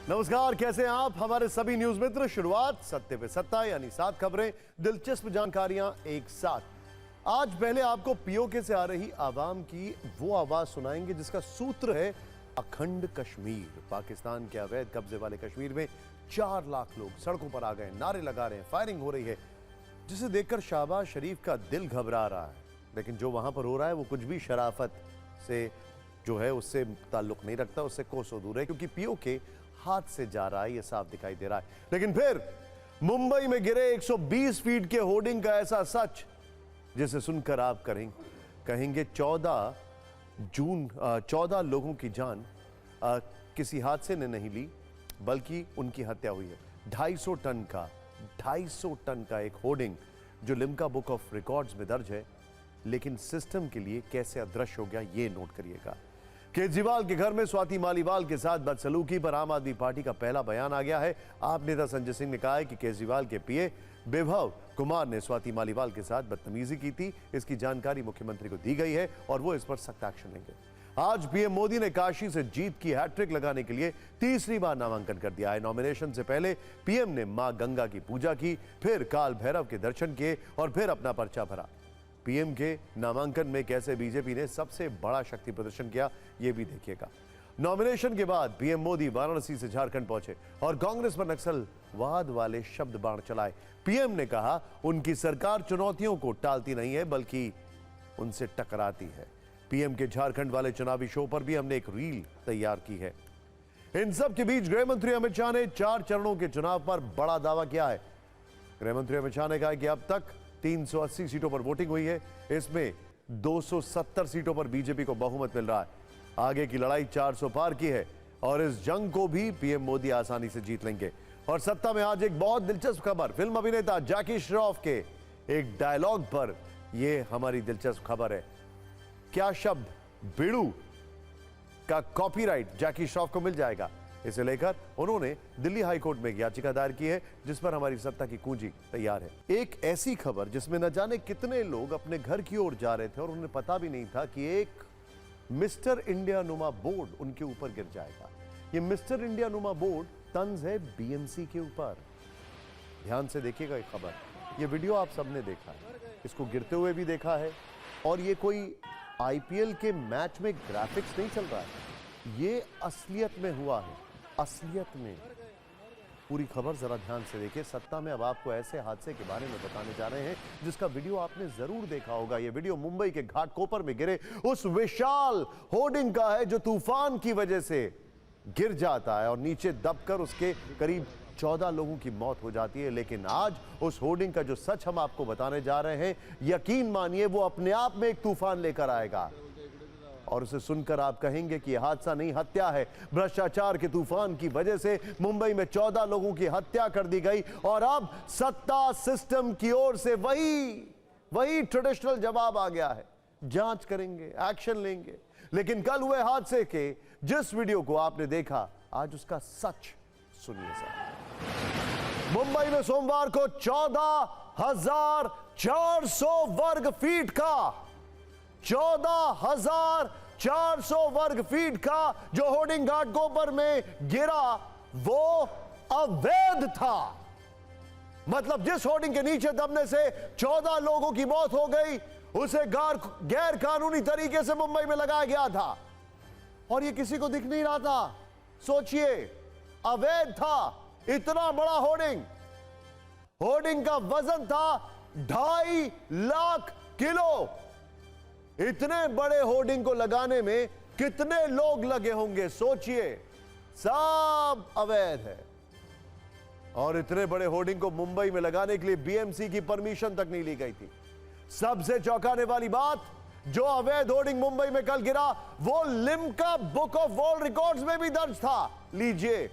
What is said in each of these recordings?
नमस्कार, कैसे हैं आप हमारे सभी न्यूज मित्र। शुरुआत सत्य पे सत्ता यानी 7 खबरें, दिलचस्प जानकारियां एक साथ। आज पहले आपको पीओके से आ रही आवाम की वो आवाज सुनाएंगे जिसका सूत्र है अखंड कश्मीर। पाकिस्तान के अवैध कब्जे वाले कश्मीर में 4 लाख लोग सड़कों पर आ गए, नारे लगा रहे हैं, फायरिंग हो रही है, जिसे देखकर शहबाज शरीफ का दिल घबरा रहा है। लेकिन जो वहां पर हो रहा है वो कुछ भी शराफत से जो है उससे ताल्लुक नहीं रखता, उससे कोसों दूर है, क्योंकि पीओके हाथ से जा रहा है, ये साफ दिखाई दे रहा है। लेकिन फिर मुंबई में गिरे 120 फीट के होर्डिंग का ऐसा सच जिसे सुनकर आप कहेंगे 14 लोगों की जान किसी हादसे ने नहीं ली, बल्कि उनकी हत्या हुई है। 250 टन का एक होर्डिंग जो लिम्का बुक ऑफ रिकॉर्ड्स में दर्ज है, लेकिन सिस्टम के लिए कैसे अदृश्य हो गया ये नोट करिएगा। केजरीवाल के घर में स्वाति मालीवाल के साथ बदसलूकी पर आम आदमी पार्टी का पहला बयान आ गया है। आप नेता संजय सिंह ने कहा है कि केजरीवाल के पीए विभव कुमार ने स्वाति मालीवाल के साथ बदतमीजी की थी। इसकी जानकारी मुख्यमंत्री को दी गई है और वो इस पर सख्त एक्शन लेंगे। आज पीएम मोदी ने काशी से जीत की हैट्रिक लगाने के लिए तीसरी बार नामांकन कर दिया है। नॉमिनेशन से पहले पीएम ने मां गंगा की पूजा की, फिर काल भैरव के दर्शन किए और फिर अपना पर्चा भरा। पीएम के नामांकन में कैसे बीजेपी ने सबसे बड़ा शक्ति प्रदर्शन किया, यह भी देखिएगा। नॉमिनेशन के बाद पीएम मोदी वाराणसी से झारखंड पहुंचे और कांग्रेस पर नक्सलवाद वाले शब्द बाण चलाए। पीएम ने कहा उनकी सरकार चुनौतियों को टालती नहीं है, बल्कि उनसे टकराती है। पीएम के झारखंड वाले चुनावी शो पर भी हमने एक रील तैयार की है। इन सब के बीच गृह मंत्री अमित शाह ने 4 चरणों के चुनाव पर बड़ा दावा किया है। गृह मंत्री अमित शाह ने कहा कि अब तक 380 सीटों पर वोटिंग हुई है, इसमें 270 सीटों पर बीजेपी को बहुमत मिल रहा है। आगे की लड़ाई 400 पार की है और इस जंग को भी पीएम मोदी आसानी से जीत लेंगे। और सत्ता में आज एक बहुत दिलचस्प खबर, फिल्म अभिनेता जैकी श्रॉफ के एक डायलॉग पर यह हमारी दिलचस्प खबर है। क्या शब्द बिड़ू का कॉपीराइट जैकी श्रॉफ को मिल जाएगा, इसे लेकर उन्होंने दिल्ली हाई कोर्ट में एक याचिका दायर की है, जिस पर हमारी सत्ता की कुंजी तैयार है। एक ऐसी खबर जिसमें न जाने कितने लोग अपने घर की ओर जा रहे थे और उन्हें पता भी नहीं था कि एक मिस्टर इंडिया नुमा बोर्ड उनके ऊपर गिर जाएगा। ये मिस्टर इंडिया नुमा बोर्ड तंज है बीएमसी के ऊपर। ध्यान से देखिएगा ये खबर, ये वीडियो आप सबने देखा है, इसको गिरते हुए भी देखा है, और ये कोई आईपीएल के मैच में ग्राफिक्स नहीं चल रहा है, ये असलियत में हुआ है, असलियत में। पूरी खबर जरा ध्यान से देखिए। सत्ता में अब आपको ऐसे हादसे के बारे में बताने जा रहे हैं जिसका वीडियो आपने जरूर देखा होगा। यह वीडियो मुंबई के घाटकोपर में गिरे उस विशाल होर्डिंग का है जो तूफान की वजह से गिर जाता है और नीचे दबकर उसके करीब 14 लोगों की मौत हो जाती है। लेकिन आज उस होर्डिंग का जो सच हम आपको बताने जा रहे हैं, यकीन मानिए वो अपने आप में एक तूफान लेकर आएगा और उसे सुनकर आप कहेंगे कि यह हादसा नहीं, हत्या है। भ्रष्टाचार के तूफान की वजह से मुंबई में 14 लोगों की हत्या कर दी गई और अब सत्ता सिस्टम की ओर से वही ट्रेडिशनल जवाब आ गया है। जांच करेंगे, एक्शन लेंगे। लेकिन कल हुए हादसे के जिस वीडियो को आपने देखा, आज उसका सच सुनिए सर। मुंबई में सोमवार को 14,400 वर्ग फीट का 14,400 वर्ग फीट का जो होर्डिंग घाटकोपर में गिरा वो अवैध था। मतलब जिस होर्डिंग के नीचे दबने से 14 लोगों की मौत हो गई, उसे गैर कानूनी तरीके से मुंबई में लगाया गया था और ये किसी को दिख नहीं रहा था। सोचिए, अवैध था। इतना बड़ा होर्डिंग का वजन था 2.5 लाख किलो। इतने बड़े होर्डिंग को लगाने में कितने लोग लगे होंगे, सोचिए। सब अवैध है और इतने बड़े होर्डिंग को मुंबई में लगाने के लिए बीएमसी की परमिशन तक नहीं ली गई थी। सबसे चौंकाने वाली बात, जो अवैध होर्डिंग मुंबई में कल गिरा वो Limca book of world records में भी दर्ज था। लीजिए,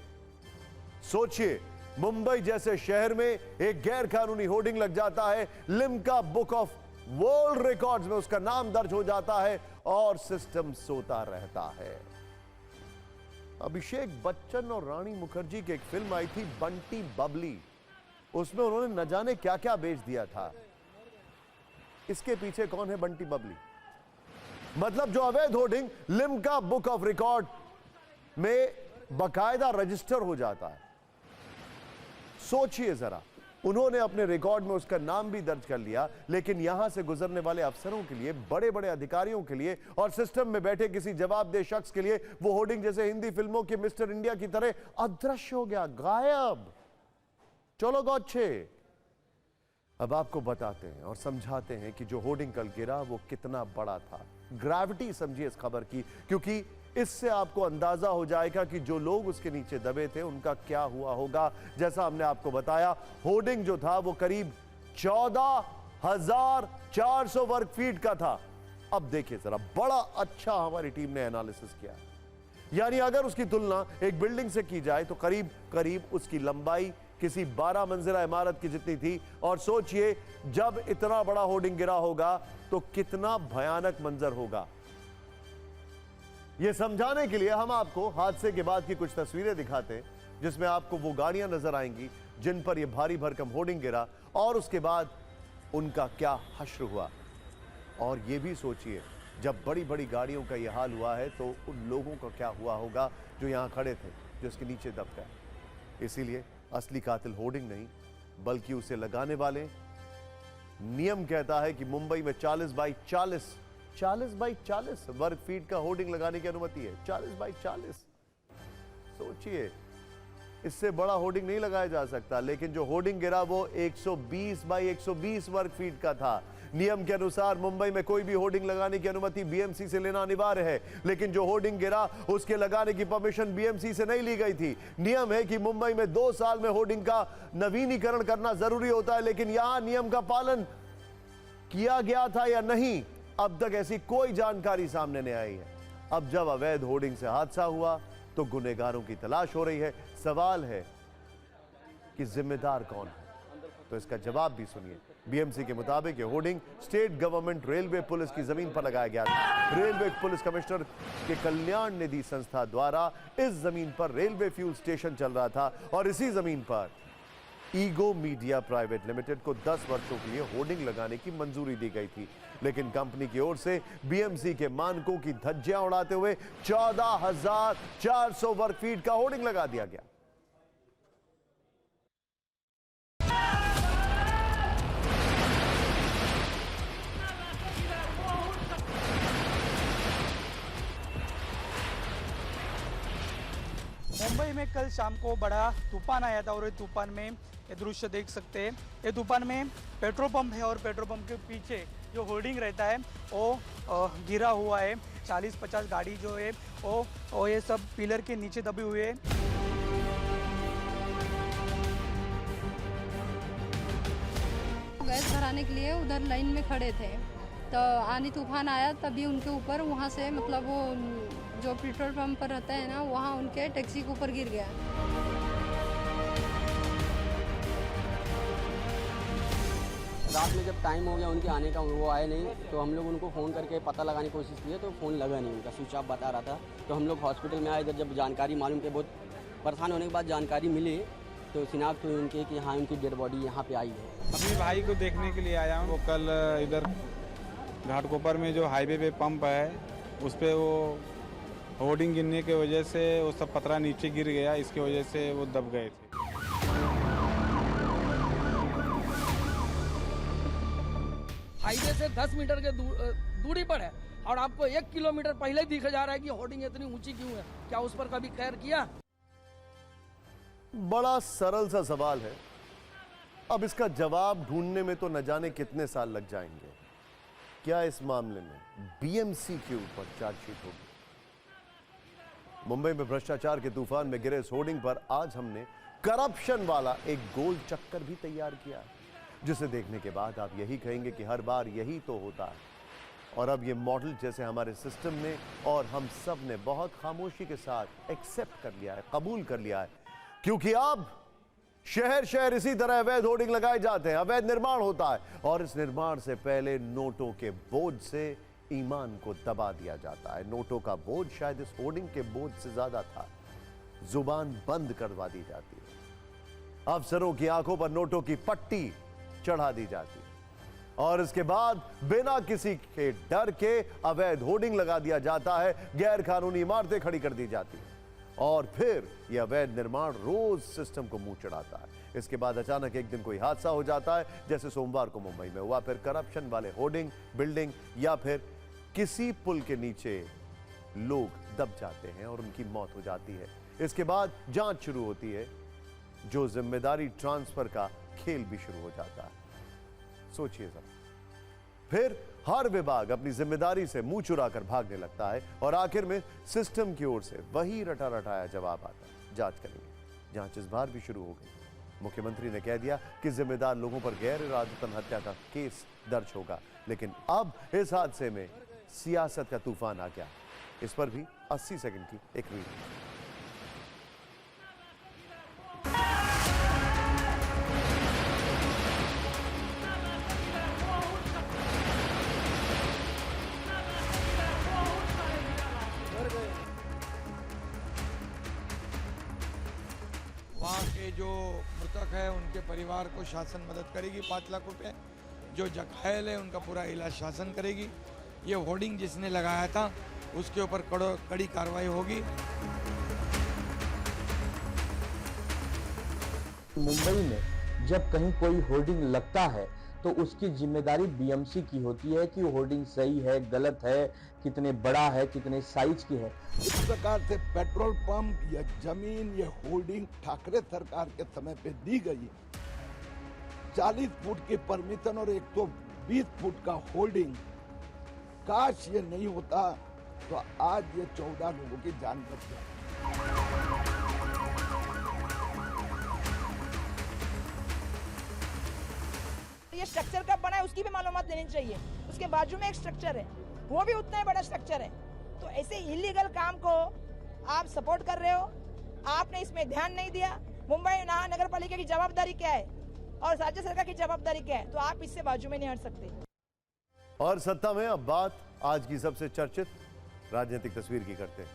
सोचिए, मुंबई जैसे शहर में एक गैर कानूनी होर्डिंग लग जाता है, Limca book of world records में उसका नाम दर्ज हो जाता है और सिस्टम सोता रहता है। अभिषेक बच्चन और रानी मुखर्जी की एक फिल्म आई थी बंटी बबली, उसमें उन्होंने न जाने क्या क्या बेच दिया था। इसके पीछे कौन है बंटी बबली? मतलब जो अवैध hoarding Limca book of record में बाकायदा रजिस्टर हो जाता है। सोचिए जरा, उन्होंने अपने रिकॉर्ड में उसका नाम भी दर्ज कर लिया, लेकिन यहां से गुजरने वाले अफसरों के लिए, बड़े बड़े अधिकारियों के लिए और सिस्टम में बैठे किसी जवाबदेह शख्स के लिए वो होर्डिंग जैसे हिंदी फिल्मों के मिस्टर इंडिया की तरह अदृश्य हो गया, गायब। चलो गौच्छे, अब आपको बताते हैं और समझाते हैं कि जो होर्डिंग कल गिरा वो कितना बड़ा था। ग्रेविटी समझिए इस खबर की, क्योंकि इससे आपको अंदाजा हो जाएगा कि जो लोग उसके नीचे दबे थे उनका क्या हुआ होगा। जैसा हमने आपको बताया, होर्डिंग जो था वो करीब 14,400 वर्ग फीट का था। अब देखिए जरा, बड़ा अच्छा हमारी टीम ने एनालिसिस किया, यानी अगर उसकी तुलना एक बिल्डिंग से की जाए तो करीब करीब उसकी लंबाई किसी 12 मंजिला इमारत की जितनी थी। और सोचिए, जब इतना बड़ा होर्डिंग गिरा होगा तो कितना भयानक मंजर होगा। यह समझाने के लिए हम आपको हादसे के बाद की कुछ तस्वीरें दिखाते हैं, जिसमें आपको वो गाड़ियां नजर आएंगी जिन पर यह भारी भरकम होर्डिंग गिरा और उसके बाद उनका क्या हश्र हुआ। और यह भी सोचिए, जब बड़ी बड़ी गाड़ियों का यह हाल हुआ है तो उन लोगों का क्या हुआ होगा जो यहां खड़े थे, जो इसके नीचे दब गए। इसीलिए असली कातिल होर्डिंग नहीं, बल्कि उसे लगाने वाले। नियम कहता है कि मुंबई में 40 बाई 40 वर्ग फीट का होर्डिंग लगाने की अनुमति है। 40 बाई 40, सोचिए, इससे बड़ा होर्डिंग नहीं लगाया जा सकता। लेकिन जो होर्डिंग गिरा वो 120 बाई 120 वर्ग फीट का था। नियम के अनुसार मुंबई में कोई भी होर्डिंग लगाने की अनुमति बीएमसी से लेना अनिवार्य है, लेकिन जो होर्डिंग गिरा उसके लगाने की परमिशन बीएमसी से नहीं ली गई थी। नियम है कि मुंबई में 2 साल में होर्डिंग का नवीनीकरण करना जरूरी होता है, लेकिन यहां नियम का पालन किया गया था या नहीं, अब तक ऐसी कोई जानकारी सामने नहीं आई है। अब जब अवैध होर्डिंग से हादसा हुआ तो गुनहगारों की तलाश हो रही है। सवाल है कि जिम्मेदार कौन है, तो इसका जवाब भी सुनिए। बीएमसी के मुताबिक ये hoarding state government railway police की जमीन पर लगाया गया था। रेलवे पुलिस कमिश्नर के कल्याण निधि संस्था द्वारा इस जमीन पर रेलवे फ्यूल स्टेशन चल रहा था और इसी जमीन पर ईगो मीडिया प्राइवेट लिमिटेड को 10 वर्षों के लिए होर्डिंग लगाने की मंजूरी दी गई थी, लेकिन कंपनी की ओर से बीएमसी के मानकों की धज्जियां उड़ाते हुए 14,400 वर्ग फीट का होर्डिंग लगा दिया गया। मुंबई में कल शाम को बड़ा तूफान आया था और ये तूफान में ये दृश्य देख सकते हैं। ये तूफान में पेट्रोल पंप है और पेट्रोल पंप के पीछे जो होर्डिंग रहता है वो गिरा हुआ है। 40-50 गाड़ी जो है वो ये सब पिलर के नीचे दबी हुई है। गैस भराने के लिए उधर लाइन में खड़े थे, तो आंधी तूफान आया, तभी उनके ऊपर वहाँ से मतलब वो जो पेट्रोल पंप पर रहता है ना, वहाँ उनके टैक्सी के ऊपर गिर गया। रात में जब टाइम हो गया उनके आने का, वो आए नहीं, तो हम लोग उनको फ़ोन करके पता लगाने की कोशिश किए तो फ़ोन लगा नहीं, उनका स्विच ऑफ बता रहा था। तो हम लोग हॉस्पिटल में आए, इधर जब जानकारी मालूम के बहुत परेशान होने के बाद जानकारी मिली तो शिनाख्त हुई उनकी कि हाँ उनकी डेड बॉडी यहाँ पे आई है। अपने भाई को देखने के लिए आया हूँ। वो कल इधर घाटकोपर में जो हाईवे पे पंप है उस पर वो होर्डिंग गिरने की वजह से वो सब पतरा नीचे गिर गया, इसकी वजह से वो दब गए थे। हाईवे से 10 मीटर के दूरी पर है और आपको 1 किलोमीटर पहले दिखा जा रहा है कि होर्डिंग इतनी ऊंची क्यों है। क्या उस पर कभी खैर किया? बड़ा सरल सा सवाल है। अब इसका जवाब ढूंढने में तो न जाने कितने साल लग जाएंगे। क्या इस मामले में बीएमसी के ऊपर चार्जशीट होगी? मुंबई में भ्रष्टाचार के तूफान में गिरे इस होर्डिंग पर आज हमने करप्शन वाला एक गोल चक्कर भी तैयार किया है, जिसे देखने के बाद आप यही कहेंगे कि हर बार यही तो होता है। और अब ये मॉडल जैसे हमारे सिस्टम ने और हम सब ने बहुत खामोशी के साथ एक्सेप्ट कर लिया है, कबूल कर लिया है, क्योंकि अब शहर शहर इसी तरह अवैध होर्डिंग लगाए जाते हैं, अवैध निर्माण होता है और इस निर्माण से पहले नोटों के बोझ से ईमान को दबा दिया जाता है। नोटों का बोझ शायद इस होर्डिंग के बोझ से ज्यादा था। जुबान बंद करवा दी जाती है, अफसरों की आंखों पर नोटों की पट्टी चढ़ा दी जाती है और इसके बाद बिना किसी के डर के अवैध होर्डिंग लगा दिया जाता है, गैर कानूनी इमारतें खड़ी कर दी जाती है। और फिर यह अवैध निर्माण रोज सिस्टम को मुंह चढ़ाता है। इसके बाद अचानक एक दिन कोई हादसा हो जाता है, जैसे सोमवार को मुंबई में हुआ। फिर करप्शन वाले होर्डिंग, बिल्डिंग या फिर किसी पुल के नीचे लोग दब जाते हैं और उनकी मौत हो जाती है। इसके बाद जांच शुरू होती है, जो जिम्मेदारी ट्रांसफर का खेल भी शुरू हो जाता है। सोचिए जरा, फिर हर विभाग अपनी जिम्मेदारी से मुंह चुराकर भागने लगता है और आखिर में सिस्टम की ओर से वही रटा रटाया जवाब आता है, जांच करेंगे। जांच इस बार भी शुरू हो गई। मुख्यमंत्री ने कह दिया कि जिम्मेदार लोगों पर गैर इरादतन हत्या का केस दर्ज होगा, लेकिन अब इस हादसे में सियासत का तूफान आ गया। इस पर भी 80 सेकंड की एक वीडियो। वहाँ के जो मृतक है उनके परिवार को शासन मदद करेगी 5 लाख रुपए। जो घायल है उनका पूरा इलाज शासन करेगी। ये होर्डिंग जिसने लगाया था उसके ऊपर कड़ी कार्रवाई होगी। मुंबई में जब कहीं कोई होर्डिंग लगता है तो उसकी जिम्मेदारी बीएमसी की होती है कि होर्डिंग सही है, गलत है, कितने बड़ा है, कितने साइज की है। इस प्रकार से पेट्रोल पंप या जमीन या होर्डिंग ठाकरे सरकार के समय पे दी गई। 40 फुट की परमिशन और 120 फुट का होल्डिंग, काश ये नहीं होता तो आज ये 14 लोगों की जान बच जाती। ये स्ट्रक्चर कब बना है उसकी भी मालूमात लेनी चाहिए। उसके बाजू में एक स्ट्रक्चर है, वो भी उतना ही बड़ा स्ट्रक्चर है। तो ऐसे इलीगल काम को आप सपोर्ट कर रहे हो, आपने इसमें ध्यान नहीं दिया। मुंबई महानगर पालिका की जवाबदारी क्या है और राज्य सरकार की जवाबदारी क्या है, तो आप इससे बाजू में नहीं हट सकते। और सत्ता में अब बात आज की सबसे चर्चित राजनीतिक तस्वीर की करते हैं,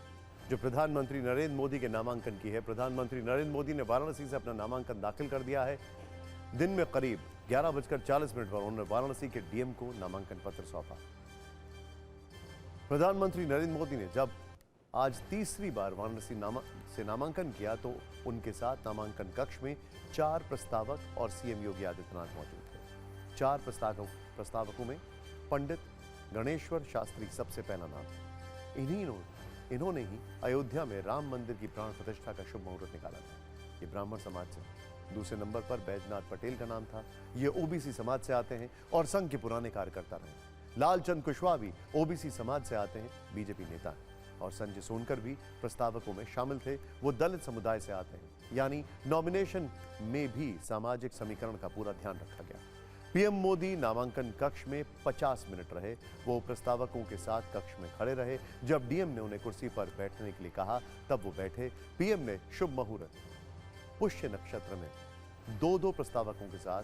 जो प्रधानमंत्री नरेंद्र मोदी के नामांकन की है। प्रधानमंत्री नरेंद्र मोदी ने वाराणसी से अपना नामांकन दाखिल कर दिया है। दिन में करीब 11:40 पर उन्होंने वाराणसी के डीएम को नामांकन पत्र सौंपा। प्रधानमंत्री नरेंद्र मोदी ने जब आज तीसरी बार वाराणसी से नामांकन किया तो उनके साथ नामांकन कक्ष में 4 प्रस्तावक और सीएम योगी आदित्यनाथ मौजूद थे। 4 प्रस्तावकों में पंडित गणेश्वर शास्त्री सबसे पहला नाम। इन्होंने ही अयोध्या में राम मंदिर की प्राण प्रतिष्ठा का शुभ मुहूर्त निकाला था। ये ब्राह्मण समाज से। दूसरे नंबर पर बैजनाथ पटेल का नाम था। ये ओबीसी समाज से आते हैं और संघ के पुराने कार्यकर्ता रहे। लालचंद कुशवाहा भी ओबीसी समाज से आते हैं, बीजेपी नेता हैं। और संजय सोनकर भी प्रस्तावकों में शामिल थे, वो दलित समुदाय से आते हैं। यानी नॉमिनेशन में भी सामाजिक समीकरण का पूरा ध्यान रखा गया। पीएम मोदी नामांकन कक्ष में 50 मिनट रहे। वो प्रस्तावकों के साथ कक्ष में खड़े रहे। जब डीएम ने उन्हें कुर्सी पर बैठने के लिए कहा तब वो बैठे। पीएम ने शुभ मुहूर्त पुष्य नक्षत्र में 2-2 प्रस्तावकों के साथ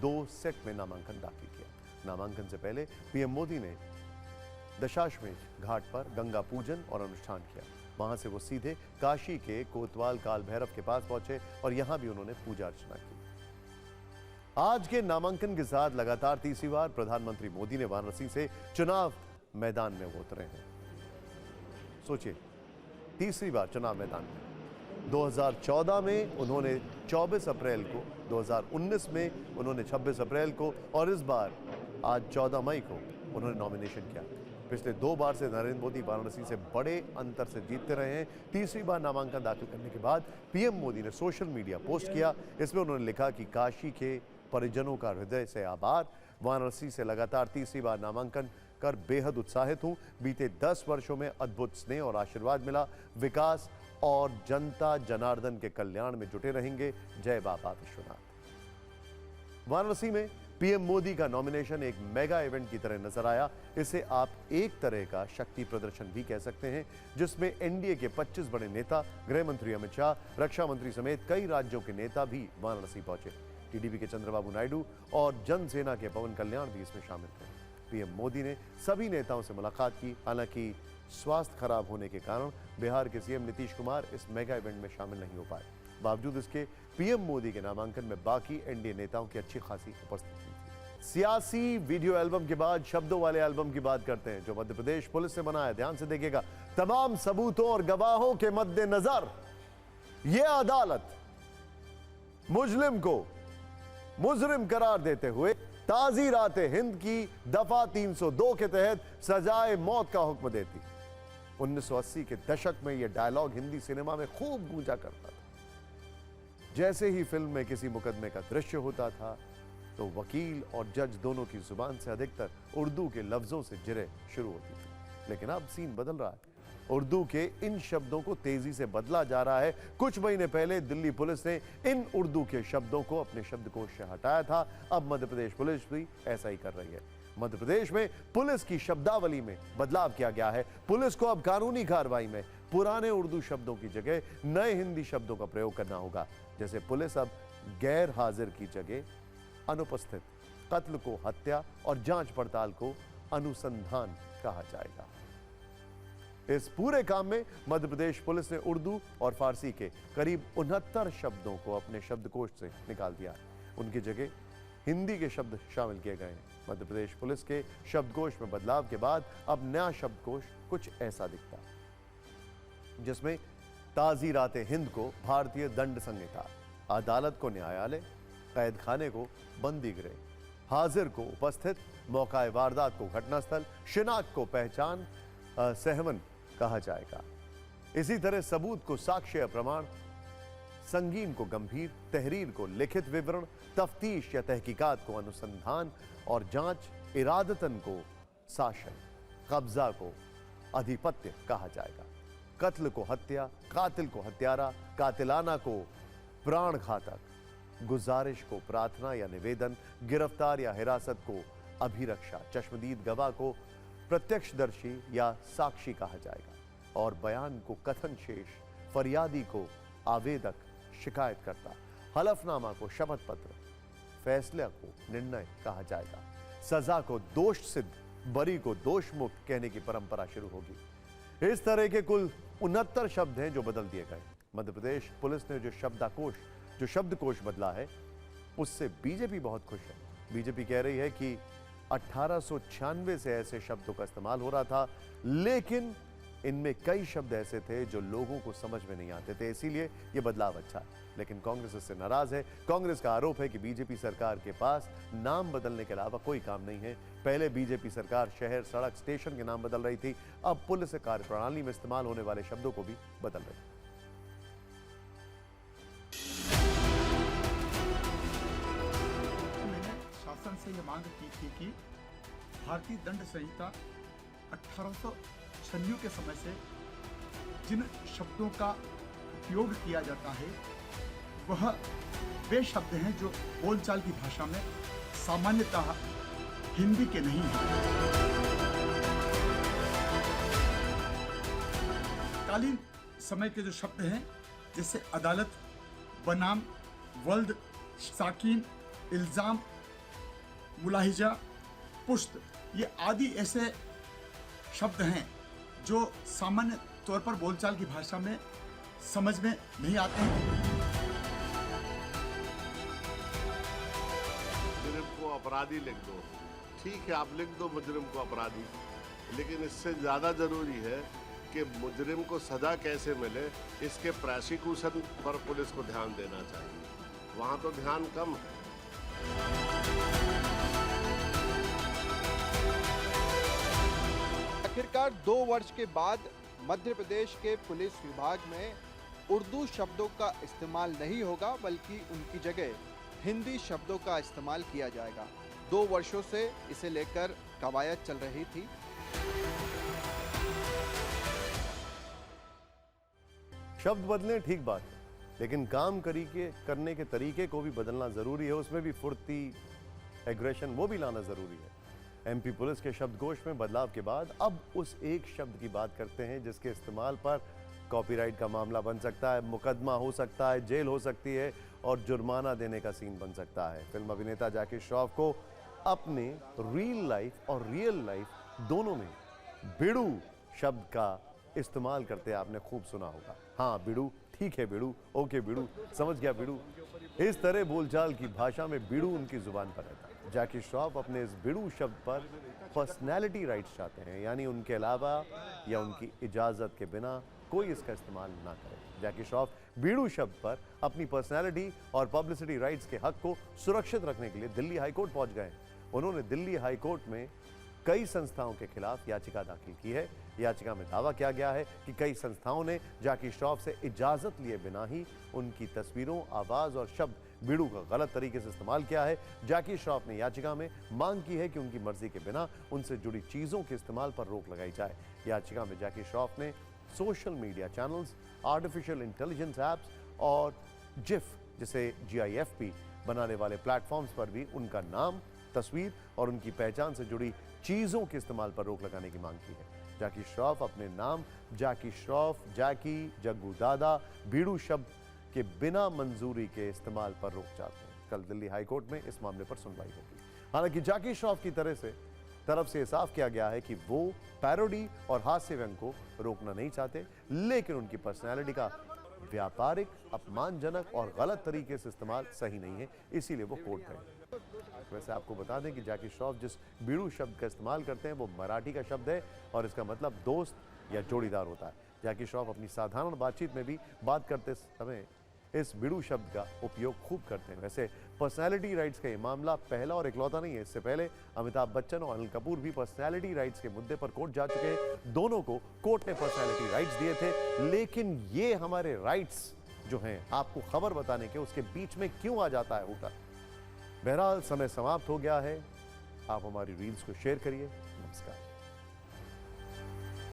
2 सेट में नामांकन दाखिल किया। नामांकन से पहले पीएम मोदी ने दशाश्वमेध घाट पर गंगा पूजन और अनुष्ठान किया। वहां से वो सीधे काशी के कोतवाल काल भैरव के पास पहुंचे और यहां भी उन्होंने पूजा अर्चना की। आज के नामांकन के साथ लगातार तीसरी बार प्रधानमंत्री मोदी ने वाराणसी से चुनाव मैदान में उतरे हैं। सोचिए, तीसरी बार चुनाव मैदान में। 2014 में उन्होंने 24 अप्रैल को, 2019 में उन्होंने 26 अप्रैल को और इस बार आज 14 मई को उन्होंने नॉमिनेशन किया। पिछले 2 बार से नरेंद्र मोदी वाराणसी से बड़े अंतर से जीतते रहे हैं। तीसरी बार नामांकन दाखिल करने के बाद पीएम मोदी ने सोशल मीडिया पोस्ट किया। इसमें उन्होंने लिखा कि काशी के परिजनों का हृदय से आभार। वाराणसी से लगातार तीसरी बार नामांकन कर बेहद उत्साहित हूं। बीते 10 वर्षों में अद्भुत स्नेह और आशीर्वाद मिला। विकास और जनता जनार्दन के कल्याण में जुटे रहेंगे। जय बाबा विश्वनाथ। वाराणसी में पीएम मोदी का नॉमिनेशन एक मेगा इवेंट की तरह नजर आया। इसे आप एक तरह का शक्ति प्रदर्शन भी कह सकते हैं, जिसमें एनडीए के 25 बड़े नेता, गृह मंत्री अमित शाह, रक्षा मंत्री समेत कई राज्यों के नेता भी वाराणसी पहुंचे। टीडीपी के चंद्रबाबू नायडू और जनसेना के पवन कल्याण भी इसमें शामिल थे। पीएम मोदी ने सभी नेताओं से मुलाकात की। हालांकि स्वास्थ्य खराब होने के कारण बिहार के सीएम नीतीश कुमार इस मेगा इवेंट में शामिल नहीं हो पाए। बावजूद इसके पीएम मोदी के नामांकन में बाकी एनडीए नेताओं की अच्छी खासी उपस्थिति थी। सियासी वीडियो एल्बम के बाद शब्दों वाले एल्बम की बात करते हैं, जो मध्य प्रदेश पुलिस ने बनाया। ध्यान से देखिएगा। तमाम सबूतों और गवाहों के मद्देनजर यह अदालत मुजरिम को मुजरिम करार देते हुए ताज़ीरात हिंद की दफा 302 के तहत सजाए मौत का हुक्म देती। 1980 के दशक में यह डायलॉग हिंदी सिनेमा में खूब गूंजा करता था। जैसे ही फिल्म में किसी मुकदमे का दृश्य होता था तो वकील और जज दोनों की जुबान से अधिकतर उर्दू के लफ्जों से जिरे शुरू होती थी। लेकिन अब सीन बदल रहा है। उर्दू के इन शब्दों को तेजी से बदला जा रहा है। कुछ महीने पहले दिल्ली पुलिस ने इन उर्दू के शब्दों को अपने शब्दकोश से हटाया था। अब मध्य प्रदेश पुलिस भी ऐसा ही कर रही है। मध्य प्रदेश में पुलिस की शब्दावली में बदलाव किया गया है। पुलिस को अब कानूनी कार्रवाई में पुराने उर्दू शब्दों की जगह नए हिंदी शब्दों का प्रयोग करना होगा। जैसे पुलिस अब गैर हाजिर की जगह अनुपस्थित, कत्ल को हत्या और जांच पड़ताल को अनुसंधान कहा जाएगा। इस पूरे काम में मध्य प्रदेश पुलिस ने उर्दू और फारसी के करीब 69 शब्दों को अपने शब्दकोश से निकाल दिया। उनकी जगह हिंदी के शब्द शामिल किए गए हैं। मध्य प्रदेश पुलिस के शब्दकोश में बदलाव के बाद अब नया शब्दकोश कुछ ऐसा दिखता है, जिसमें ताज़ीरात हिंद को भारतीय दंड संहिता, अदालत को न्यायालय, कैद खाने को बंदी गृह, हाजिर को उपस्थित, मौका वारदात को घटनास्थल, शिनाख्त को पहचान सहमन कहा जाएगा। इसी तरह सबूत को साक्ष्य या प्रमाण, संगीन को गंभीर, तहरीर को लिखित विवरण, तफ्तीश या तहकीकात को अनुसंधान और जांच, इरादतन को शासन, कब्जा को अधिपत्य कहा जाएगा। कत्ल को हत्या, कातिल को हत्यारा, कातिलाना को प्राण घातक, गुजारिश को प्रार्थना या निवेदन, गिरफ्तार या हिरासत को अभिरक्षा, चश्मदीद गवाह को प्रत्यक्षदर्शी या साक्षी कहा जाएगा और बयान को कथन शेष, फरियादी को आवेदक, शिकायतकर्ता, हलफनामा को शपथ पत्र, फैसले को निर्णय कहा जाएगा। सजा को दोष सिद्ध, बरी को दोष मुक्त कहने की परंपरा शुरू होगी। इस तरह के कुल 69 शब्द हैं जो बदल दिए गए। मध्य प्रदेश पुलिस ने जो शब्दकोश बदला है उससे बीजेपी बहुत खुश है। बीजेपी कह रही है कि 1896 से ऐसे शब्दों का इस्तेमाल हो रहा था, लेकिन इनमें कई शब्द ऐसे थे जो लोगों को समझ में नहीं आते थे, इसीलिए ये बदलाव अच्छा है। लेकिन कांग्रेस इससे नाराज है। कांग्रेस का आरोप है कि बीजेपी सरकार के पास नाम बदलने के अलावा कोई काम नहीं है। पहले बीजेपी सरकार शहर, सड़क, स्टेशन के नाम बदल रही थी, अब पुलिस कार्यप्रणाली में इस्तेमाल होने वाले शब्दों को भी बदल रही है। शासन से यह मांग की थी कि भारतीय दंड संहिता 1896 के समय से जिन शब्दों का उपयोग किया जाता है वह वे शब्द हैं जो बोलचाल की भाषा में सामान्यतः हिंदी के नहीं हैं। कालीन समय के जो शब्द हैं जैसे अदालत, बनाम, वल्द, साकीन, इल्जाम, मुलाहिजा, पुश्त, ये आदि ऐसे शब्द हैं जो सामान्य तौर पर बोलचाल की भाषा में समझ में नहीं आते हैं। मुजरिम को अपराधी लिख दो, ठीक है, आप लिख दो मुजरिम को अपराधी, लेकिन इससे ज़्यादा ज़रूरी है कि मुजरिम को सज़ा कैसे मिले, इसके प्रोसिक्यूशन पर पुलिस को ध्यान देना चाहिए। वहाँ तो ध्यान कम है। आखिरकार 2 वर्ष के बाद मध्य प्रदेश के पुलिस विभाग में उर्दू शब्दों का इस्तेमाल नहीं होगा, बल्कि उनकी जगह हिंदी शब्दों का इस्तेमाल किया जाएगा। 2 वर्षों से इसे लेकर कवायद चल रही थी। शब्द बदलें, ठीक बात है, लेकिन काम करने के तरीके को भी बदलना जरूरी है। उसमें भी फुर्ती, एग्रेशन, वो भी लाना जरूरी है। एमपी पुलिस के शब्दकोश में बदलाव के बाद अब उस एक शब्द की बात करते हैं जिसके इस्तेमाल पर कॉपीराइट का मामला बन सकता है, मुकदमा हो सकता है, जेल हो सकती है और जुर्माना देने का सीन बन सकता है। फिल्म अभिनेता जैकी श्रॉफ को अपने रियल लाइफ और रियल लाइफ दोनों में बिड़ू शब्द का इस्तेमाल करते आपने खूब सुना होगा। हाँ बिड़ू, ठीक है बिड़ू, ओके बिड़ू, समझ गया बिड़ू। इस तरह बोलचाल की भाषा में बिड़ू उनकी जुबान पर रहता है। जैकी श्रॉफ अपने इस बिड़ू शब्द पर पर्सनैलिटी राइट्स चाहते हैं, यानी उनके अलावा या उनकी इजाज़त के बिना कोई इसका इस्तेमाल ना करे। जैकी श्रॉफ बीड़ू शब्द पर अपनी पर्सनैलिटी और पब्लिसिटी राइट्स के हक को सुरक्षित रखने के लिए दिल्ली हाईकोर्ट पहुंच गए। उन्होंने दिल्ली हाईकोर्ट में कई संस्थाओं के खिलाफ याचिका दाखिल की है। याचिका में दावा किया गया है कि कई संस्थाओं ने जैकी श्रॉफ से इजाजत लिए बिना ही उनकी तस्वीरों, आवाज और शब्द बीड़ू का गलत तरीके से इस्तेमाल किया है। जैकी श्रॉफ ने याचिका में मांग की है कि उनकी मर्जी के बिना उनसे जुड़ी चीजों के इस्तेमाल पर रोक लगाई जाए। याचिका में जैकी श्रॉफ ने social media channels, artificial intelligence apps और जिफ जिसे GIF बनाने वाले प्लेटफॉर्म्स पर भी उनका नाम, तस्वीर और उनकी पहचान से जुड़ी चीजों के इस्तेमाल पर रोक लगाने की मांग की है। जैकी श्रॉफ अपने नाम जैकी श्रॉफ, जैकी, जग्गू दादा, बीड़ू शब्द के बिना मंजूरी के इस्तेमाल पर रोक चाहते हैं। कल दिल्ली हाईकोर्ट में इस मामले पर सुनवाई होगी। हालांकि जैकी श्रॉफ की तरफ से साफ किया गया है कि वो पैरोडी और हास्य व्यंग को रोकना नहीं चाहते, लेकिन उनकी पर्सनैलिटी का व्यापारिक, अपमानजनक और गलत तरीके से इस्तेमाल सही नहीं है, इसीलिए वो कोर्ट गए। वैसे आपको बता दें कि जैकी श्रॉफ जिस बीड़ू शब्द का इस्तेमाल करते हैं वो मराठी का शब्द है और इसका मतलब दोस्त या जोड़ीदार होता है। जैकी श्रॉफ अपनी साधारण बातचीत में भी बात करते समय इस बीड़ू शब्द का उपयोग खूब करते हैं। वैसे पर्सनैलिटी राइट्स का ये मामला पहला और इकलौता नहीं है। इससे पहले अमिताभ बच्चन और अनिल कपूर भी पर्सनैलिटी राइट्स के मुद्दे पर कोर्ट जा चुके हैं। दोनों को कोर्ट ने पर्सनैलिटी राइट्स दिए थे, लेकिन ये हमारे राइट्स जो हैं आपको खबर बताने के, उसके बीच में क्यों आ जाता है होकर। बहरहाल समय समाप्त हो गया है। आप हमारी रील्स को शेयर करिए। नमस्कार।